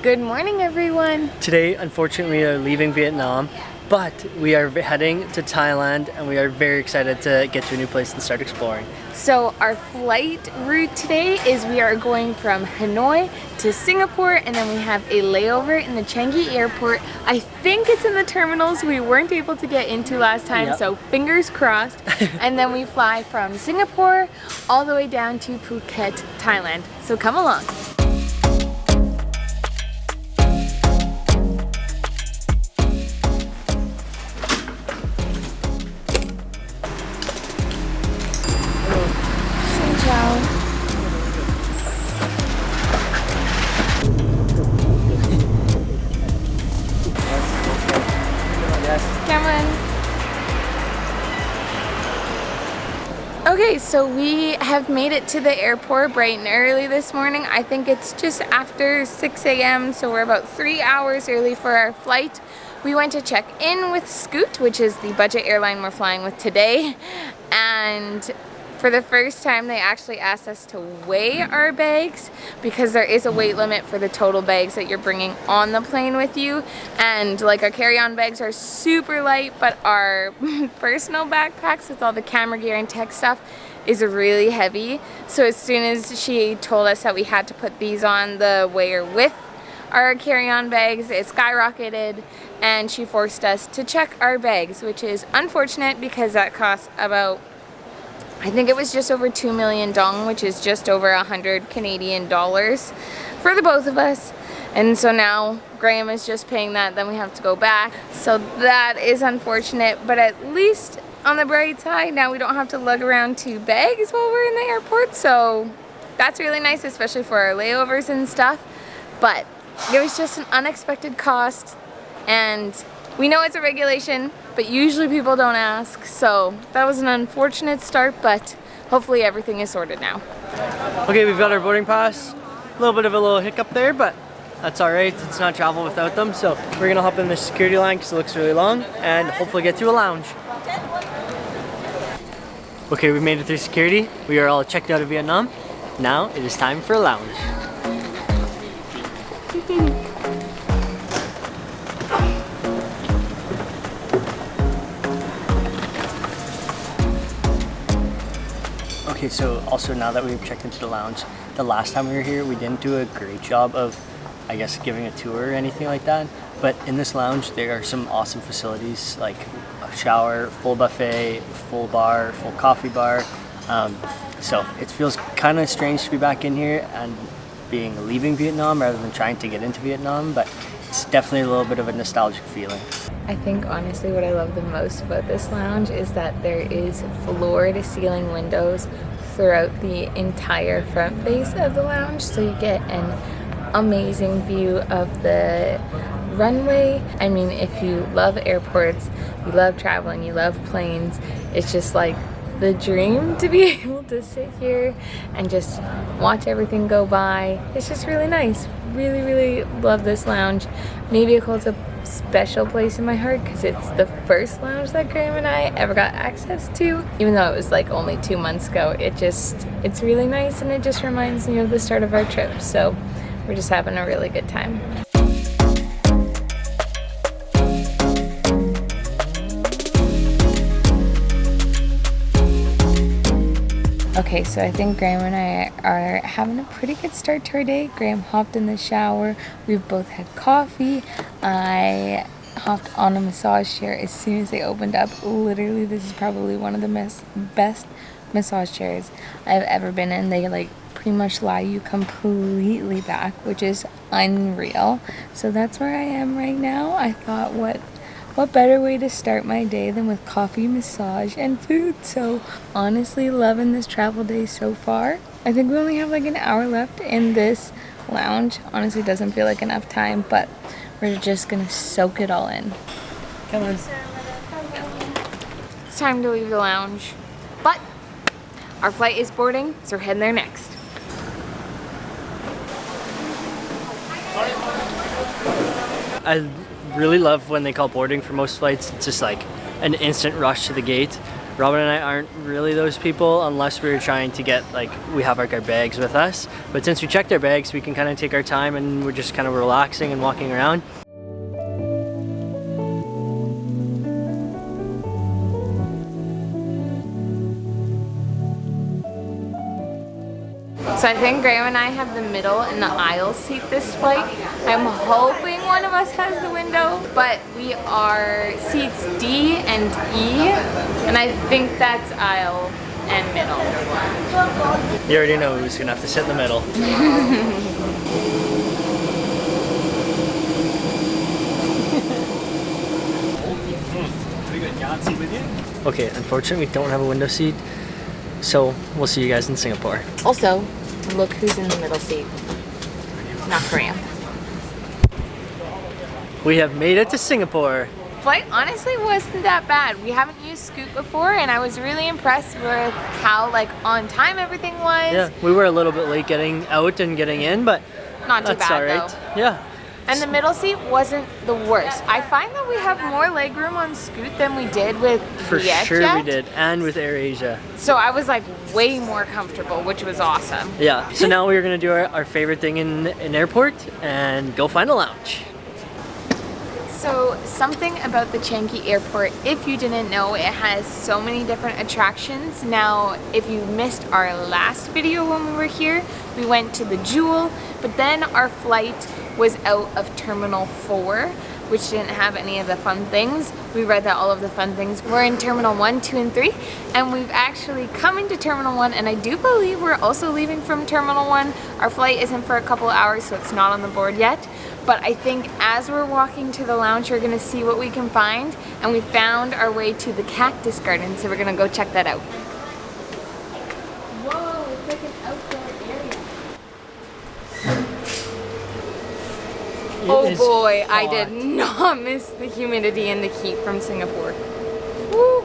Good morning, everyone. Today, unfortunately, we are leaving Vietnam, but we are heading to Thailand and we are very excited to get to a new place and start exploring. So our flight route today is we are going from Hanoi to Singapore, and then we have a layover in the Changi Airport. I think it's in the terminals we weren't able to get into last time, so fingers crossed. And then we fly from Singapore all the way down to Phuket, Thailand. So come along. Okay, so we have made it to the airport bright and early this morning. I think it's just after 6 a.m., so we're about 3 hours early for our flight. We went to check in with Scoot, which is the budget airline we're flying with today, and for the first time they actually asked us to weigh our bags because there is a weight limit for the total bags that you're bringing on the plane with you. And like, our carry-on bags are super light, but our personal backpacks with all the camera gear and tech stuff is really heavy. So as soon as she told us that we had to put these on the weigher with our carry-on bags, it skyrocketed, and she forced us to check our bags, which is unfortunate because that costs about, I think it was just over 2 million dong, which is just over 100 Canadian dollars for the both of us. And so now Graham is just paying that, then we have to go back. So that is unfortunate, but at least on the bright side, now we don't have to lug around 2 bags while we're in the airport. So that's really nice, especially for our layovers and stuff. But it was just an unexpected cost, and we know it's a regulation, but usually people don't ask, so that was an unfortunate start, but hopefully everything is sorted now. Okay, we've got our boarding pass. A little bit of a little hiccup there, but that's all right. It's not travel without them, so we're gonna hop in the security line because it looks really long and hopefully get to a lounge. Okay, we made it through security. We are all checked out of Vietnam. Now it is time for a lounge. Okay, so also now that we've checked into the lounge, the last time we were here, we didn't do a great job of, I guess, giving a tour or anything like that. But in this lounge, there are some awesome facilities like a shower, full buffet, full bar, full coffee bar. So it feels kind of strange to be back in here and leaving Vietnam rather than trying to get into Vietnam, but it's definitely a little bit of a nostalgic feeling. I think honestly what I love the most about this lounge is that there is floor-to-ceiling windows throughout the entire front face of the lounge, so you get an amazing view of the runway. I mean, if you love airports, you love traveling, you love planes, it's just like the dream to be able to sit here and just watch everything go by. It's just really nice. Really, really love this lounge. Maybe it holds a special place in my heart because it's the first lounge that Graham and I ever got access to. Even though it was like only 2 months ago, it's really nice, and it just reminds me of the start of our trip. So we're just having a really good time. Okay, so I think Graham and I are having a pretty good start to our day. Graham hopped in the shower. We've both had coffee. I hopped on a massage chair as soon as they opened up. Literally, this is probably one of the best massage chairs I've ever been in. They like pretty much lie you completely back, which is unreal. So that's where I am right now. I thought, what better way to start my day than with coffee, massage, and food? So honestly, loving this travel day so far. I think we only have like an hour left in this lounge. Honestly, doesn't feel like enough time, but we're just gonna soak it all in. Come on. It's time to leave the lounge, but our flight is boarding, so we're heading there next. I really love when they call boarding for most flights. It's just like an instant rush to the gate. Robin and I aren't really those people unless we're trying to get, like, we have like our bags with us. But since we checked our bags, we can kind of take our time and we're just kind of relaxing and walking around. So I think Graham and I have the middle and the aisle seat this flight. I'm hoping one of us has the window, but we are seats D and E, and I think that's aisle and middle. You already know who's gonna have to sit in the middle. Okay, unfortunately we don't have a window seat, so we'll see you guys in Singapore. Also, look who's in the middle seat. Not Graham. We have made it to Singapore. Flight honestly wasn't that bad. We haven't used Scoot before, and I was really impressed with how like on time everything was. Yeah, we were a little bit late getting out and getting in, but not too that's bad all right. though. Yeah. And the middle seat wasn't the worst. I find that we have more legroom on Scoot than we did with For VietJet. sure we did, and with AirAsia. So I was like way more comfortable, which was awesome. Yeah, so now we're gonna do our favorite thing in an airport and go find a lounge. So something about the Changi Airport, if you didn't know, it has so many different attractions. Now, if you missed our last video when we were here, we went to the Jewel, but then our flight was out of Terminal 4, which didn't have any of the fun things. We read that all of the fun things were in Terminal 1, 2, and 3, and we've actually come into Terminal 1, and I do believe we're also leaving from Terminal 1. Our flight isn't for a couple of hours, so it's not on the board yet. But I think as we're walking to the lounge, we're gonna see what we can find, and we found our way to the cactus garden, so we're gonna go check that out. Whoa, it's like an outdoor area. Oh boy, I did not miss the humidity and the heat from Singapore. Woo.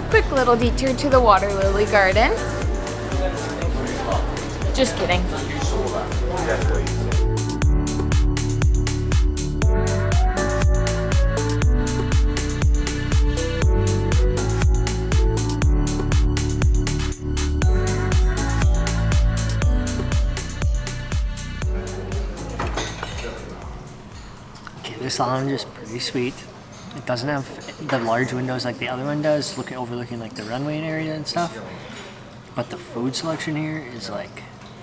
Quick little detour to the water lily garden. Just kidding. Okay, this lounge is pretty sweet. It doesn't have the large windows like the other one does, overlooking like the runway area and stuff. But the food selection here is like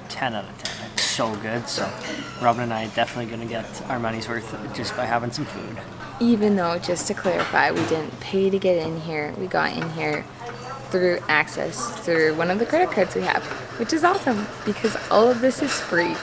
10 out of 10. It's so good. So Robin and I are definitely gonna get our money's worth just by having some food. Even though, just to clarify, we didn't pay to get in here. We got in here through access through one of the credit cards we have, which is awesome because all of this is free.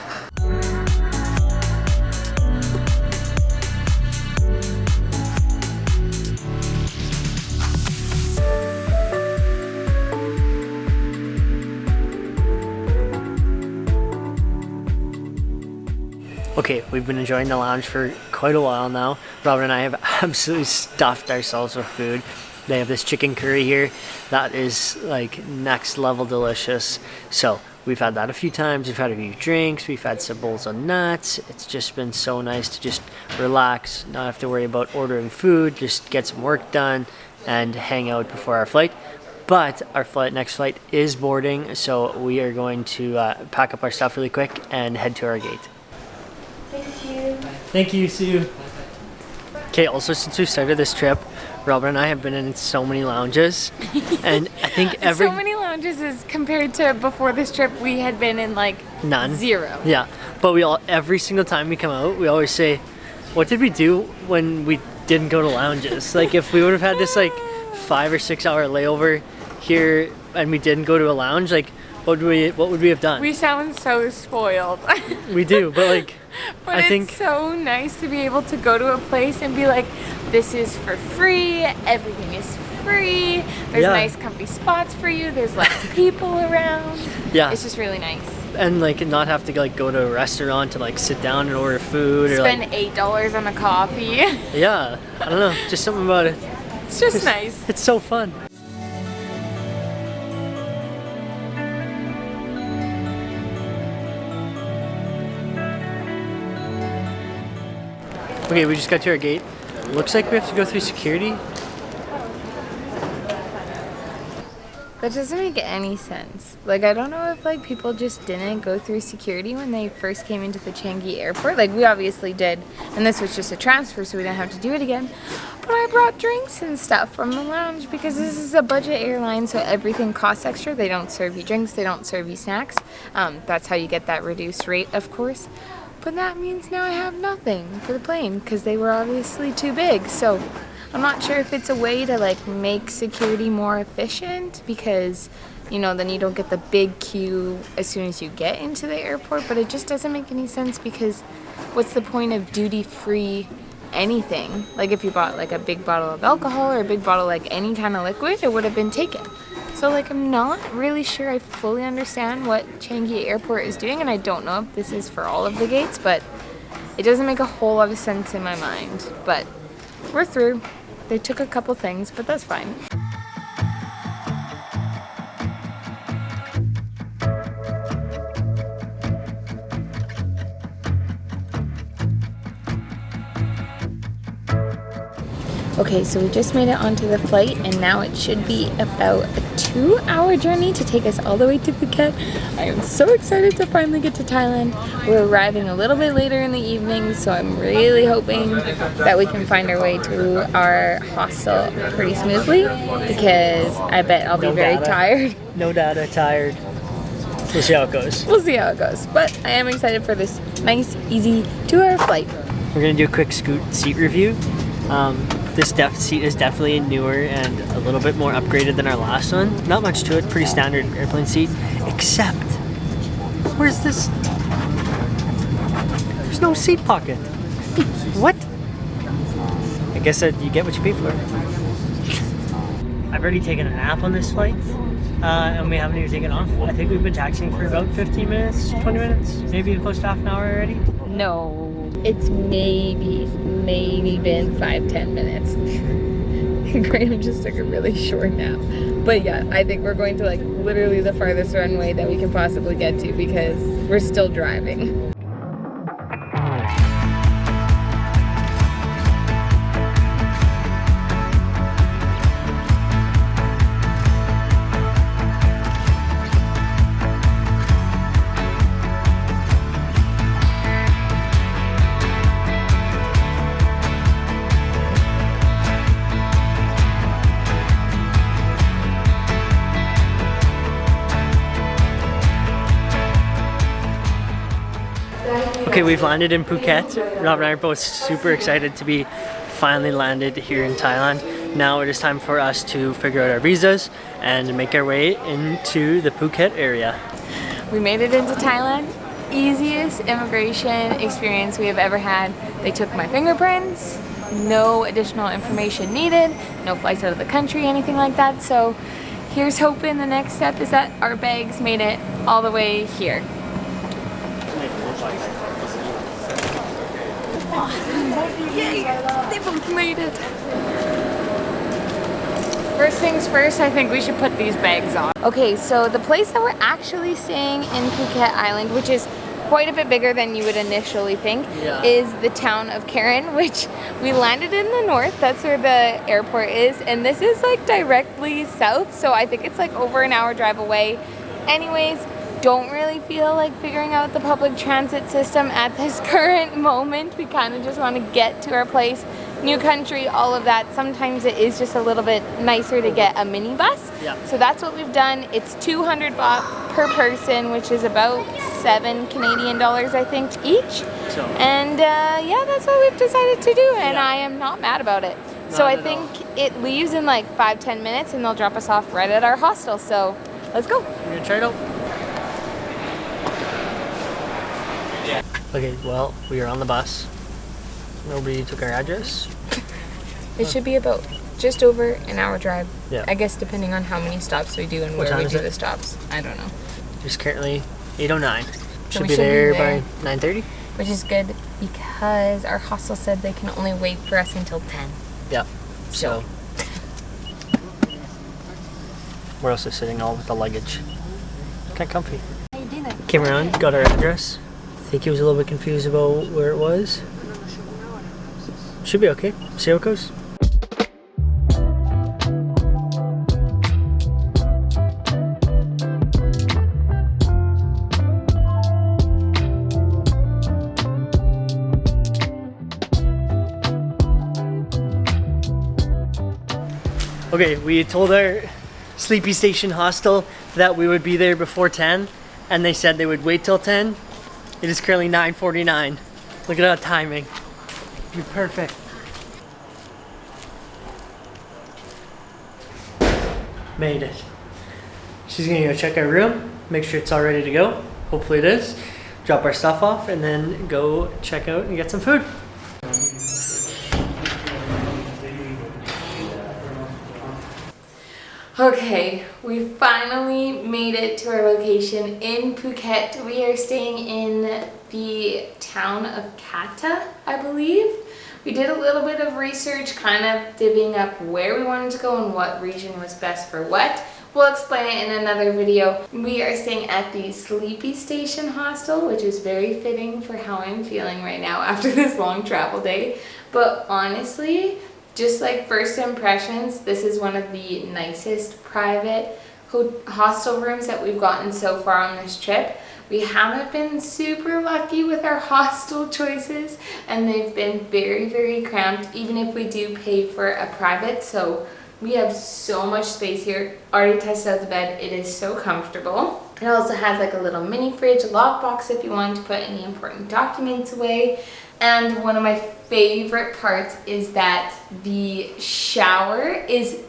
Okay, we've been enjoying the lounge for quite a while now. Robin and I have absolutely stuffed ourselves with food. They have this chicken curry here that is like next level delicious. So we've had that a few times. We've had a few drinks. We've had some bowls of nuts. It's just been so nice to just relax, not have to worry about ordering food, just get some work done and hang out before our flight. But our next flight is boarding, so we are going to pack up our stuff really quick and head to our gate. Thank you. Thank you, Sue. Okay, also since we started this trip, Robin and I have been in so many lounges, and I think so many lounges is compared to before this trip we had been in like none. 0. Yeah, but every single time we come out, we always say, what did we do when we didn't go to lounges? Like if we would have had this like 5 or 6 hour layover here and we didn't go to a lounge, like what would we have done? We sound so spoiled. We do, but like but I think it's so nice to be able to go to a place and be like, this is for free, everything is free, there's nice comfy spots for you, there's less people around. Yeah. It's just really nice. And like not have to like go to a restaurant to like sit down and order food spend or like $8 on a coffee. Yeah, I don't know, just something about it. It's just nice. It's so fun. Okay, we just got to our gate. Looks like we have to go through security. That doesn't make any sense. Like, I don't know if like people just didn't go through security when they first came into the Changi Airport. Like, we obviously did, and this was just a transfer, so we didn't have to do it again. But I brought drinks and stuff from the lounge because this is a budget airline, so everything costs extra. They don't serve you drinks, they don't serve you snacks. That's how you get that reduced rate, of course. But that means now I have nothing for the plane because they were obviously too big. So I'm not sure if it's a way to like make security more efficient because, you know, then you don't get the big queue as soon as you get into the airport, but it just doesn't make any sense because what's the point of duty-free anything? Like if you bought like a big bottle of alcohol or a big bottle like any kind of liquid, it would have been taken. So like I'm not really sure I fully understand what Changi Airport is doing, and I don't know if this is for all of the gates, but it doesn't make a whole lot of sense in my mind. But we're through. They took a couple things, but that's fine. Okay, so we just made it onto the flight, and now it should be about a 2-hour journey to take us all the way to Phuket. I am so excited to finally get to Thailand. We're arriving a little bit later in the evening, so I'm really hoping that we can find our way to our hostel pretty smoothly because I bet I'll be very tired. No data, tired. We'll see how it goes. We'll see how it goes, but I am excited for this nice, easy 2-hour flight. We're gonna do a quick Scoot seat review. This seat is definitely newer and a little bit more upgraded than our last one. Not much to it, pretty standard airplane seat, except, where's this? There's no seat pocket. What? I guess that you get what you pay for. I've already taken a nap on this flight, and we haven't even taken off. I think we've been taxiing for about 15 minutes, 20 minutes, maybe close to half an hour already. No, it's maybe been 5-10 minutes. Graham just took a really short nap. But yeah, I think we're going to like literally the farthest runway that we can possibly get to because we're still driving. Okay, we've landed in Phuket. Rob and I are both super excited to be finally landed here in Thailand. Now it is time for us to figure out our visas and make our way into the Phuket area. We made it into Thailand. Easiest immigration experience we have ever had. They took my fingerprints, no additional information needed, no flights out of the country, anything like that. So here's hoping the next step is that our bags made it all the way here. Yay! They both made it! First things first, I think we should put these bags on. Okay, so the place that we're actually staying in Phuket Island, which is quite a bit bigger than you would initially think, is the town of Karen, which we landed in the north. That's where the airport is, and this is like directly south, so I think it's like over an hour drive away. Anyways, don't really feel like figuring out the public transit system at this current moment. We kind of just want to get to our place. New country, all of that. Sometimes it is just a little bit nicer to get a minibus. Yeah. So that's what we've done. It's 200 baht per person, which is about 7 Canadian dollars, I think, each. So. And yeah, that's what we've decided to do, and I am not mad about it. So I think it leaves in like 5-10 minutes, and they'll drop us off right at our hostel. So let's go. We're gonna try it out. Okay, well, we are on the bus. Nobody took our address. It should be about just over an hour drive. Yeah. I guess depending on how many stops we do and where we do the stops. I don't know. It's currently 8:09. So Should be there by 9:30. Which is good because our hostel said they can only wait for us until 10. Yeah. So we're also sitting all with the luggage. Kind of comfy. Came around, got our address. I think he was a little bit confused about where it was. Should be okay. See how it goes. Okay, we told our Sleepy Station hostel that we would be there before 10, and they said they would wait till 10. It is currently 9:49. Look at that timing. You're perfect. Made it. She's gonna go check our room, make sure it's all ready to go. Hopefully it is. Drop our stuff off and then go check out and get some food. Okay, we finally made it to our location in Phuket. We are staying in the town of Kata, I believe. We did a little bit of research, kind of divvying up where we wanted to go and what region was best for what. We'll explain it in another video. We are staying at the Sleepy Station hostel, which is very fitting for how I'm feeling right now after this long travel day. But honestly, just like first impressions, this is one of the nicest private hostel rooms that we've gotten so far on this trip. We haven't been super lucky with our hostel choices, and they've been very, very cramped, even if we do pay for a private. So we have so much space here. Already tested out the bed. It is so comfortable. It also has like a little mini fridge, a lockbox if you wanted to put any important documents away. And one of my favorite parts is that the shower is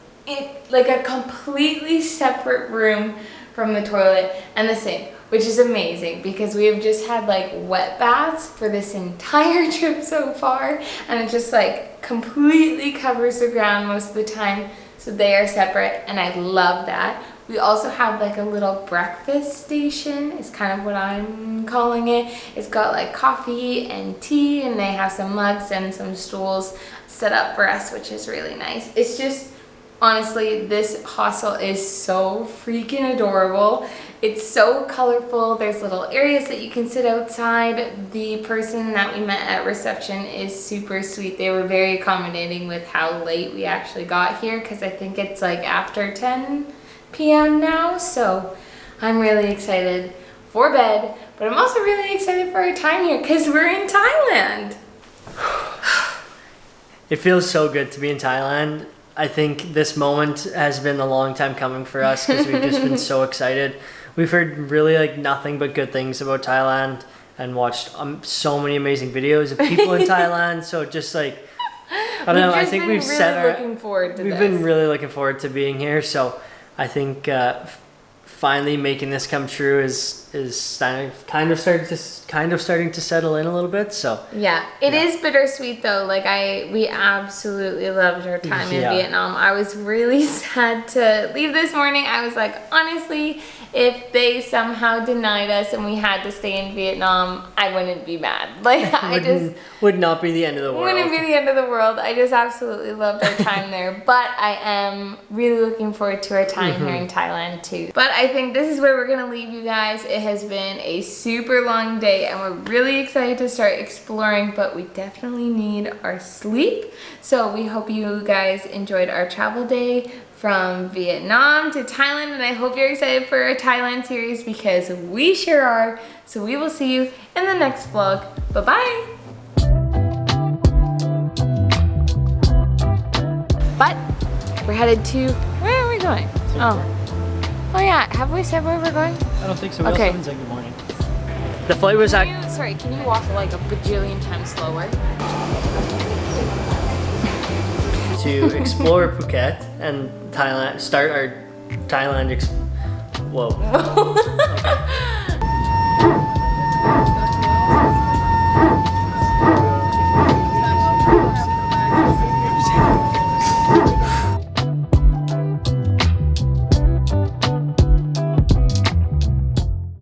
like a completely separate room from the toilet and the sink, which is amazing because we have just had like wet baths for this entire trip so far, and it just like completely covers the ground most of the time. So they are separate, and I love that. We also have like a little breakfast station, is kind of what I'm calling it. It's got like coffee and tea, and they have some mugs and some stools set up for us, which is really nice. It's just, honestly, this hostel is so freaking adorable. It's so colorful. There's little areas that you can sit outside. The person that we met at reception is super sweet. They were very accommodating with how late we actually got here, because I think it's like after 10 p.m. now. So I'm really excited for bed, but I'm also really excited for our time here because we're in Thailand. It feels so good to be in Thailand. I think this moment has been a long time coming for us because we've just been so excited. We've heard really like nothing but good things about Thailand and watched so many amazing videos of people in Thailand. So just like, I don't know, I think we've been really looking forward to being here. So I think finally making this come true is kind of starting to settle in a little bit. So yeah, it is bittersweet though. Like we absolutely loved our time in Vietnam. I was really sad to leave this morning. I was like, honestly, if they somehow denied us and we had to stay in Vietnam, I wouldn't be mad. Like would not be the end of the world. Wouldn't be the end of the world. I just absolutely loved our time there. But I am really looking forward to our time here in Thailand too. But I think this is where we're gonna leave you guys. It has been a super long day and we're really excited to start exploring, but we definitely need our sleep. So we hope you guys enjoyed our travel day from Vietnam to Thailand, and I hope you're excited for our Thailand series because we sure are. So we will see you in the next vlog. Bye-bye. But we're headed to, where are we going? Oh yeah, have we said where we're going? I don't think so. Okay. We also said good morning. The flight was sorry, can you walk like a bajillion times slower? To explore Phuket and Thailand, start our Thailand whoa. Okay.